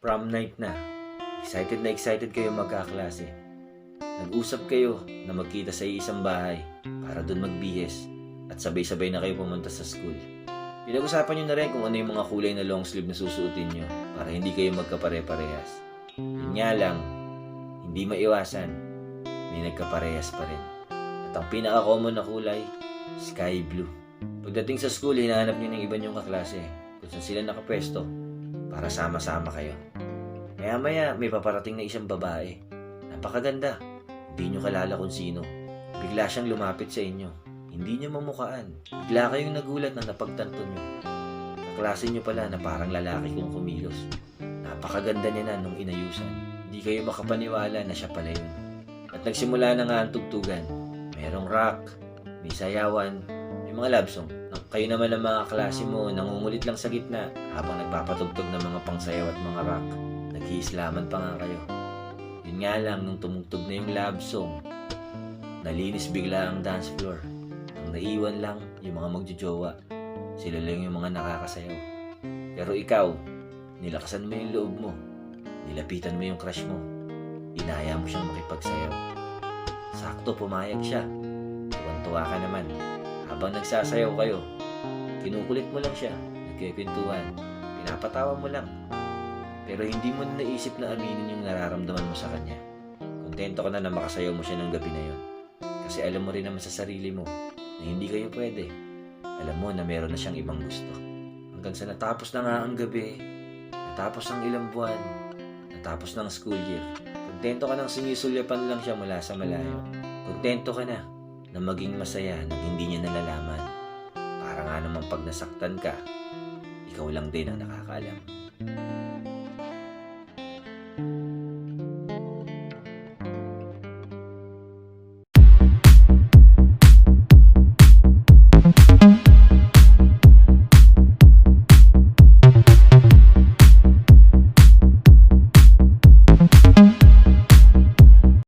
Prom night na. Excited kayo magkaklase. Nag-usap kayo na magkita sa isang bahay para dun magbihis at sabay-sabay na kayo pumunta sa school. Pinag-usapan nyo na rin kung ano yung mga kulay na long sleeve na susuotin nyo para hindi kayo magkapare-parehas. Yun nga lang, hindi maiwasan, may nagkaparehas pa rin. At ang pinaka-common na kulay, sky blue. Pagdating sa school, hinahanap nyo ng iba nyong kaklase kung saan sila nakapwesto para sama-sama kayo. Maya-maya, may paparating na isang babae. Napakaganda. Hindi nyo kalala kung sino. Bigla siyang lumapit sa inyo. Hindi nyo mamukaan. Bigla kayong nagulat na napagtanto nyo. Kaklase nyo pala na parang lalaki kung kumilos. Napakaganda niya na nung inayusan. Hindi kayo makapaniwala na siya pala yun. At nagsimula na nga ang tugtugan. Merong rock, may sayawan, may mga love song. Kayo naman ang mga klase mo, nangungulit lang sa gitna habang nagpapatugtog ng mga pangsayaw at mga rock. Nag-iislaman pa nga kayo. Yun nga lang, nung tumugtog na yung love song, nalinis bigla ang dance floor. Ang naiwan lang, yung mga magjojowa. Sila lang yung mga nakakasayaw. Pero ikaw, nilakasan mo yung loob mo. Nilapitan mo yung crush mo. Inaya mo siyang makipagsayaw. Sakto, pumayag siya. Tuwan-tuwa ka naman. Habang nagsasayaw kayo, kinukulit mo lang siya. Nagkikwentuhan. Pinapatawa mo lang. Pero hindi mo na naisip na aminin yung nararamdaman mo sa kanya. Kontento ka na makasayaw mo siya ng gabi na yon. Kasi alam mo rin naman sa sarili mo na hindi kayo pwede. Alam mo na meron na siyang ibang gusto. Hanggang sa natapos na nga ang gabi, natapos ang ilang buwan, natapos ng school year. Kontento ka nang sinisulyapan lang siya mula sa malayo. Kontento ka na maging masaya nang hindi niya nalalaman. Para nga naman pag nasaktan ka, ikaw lang din ang nakakaalam.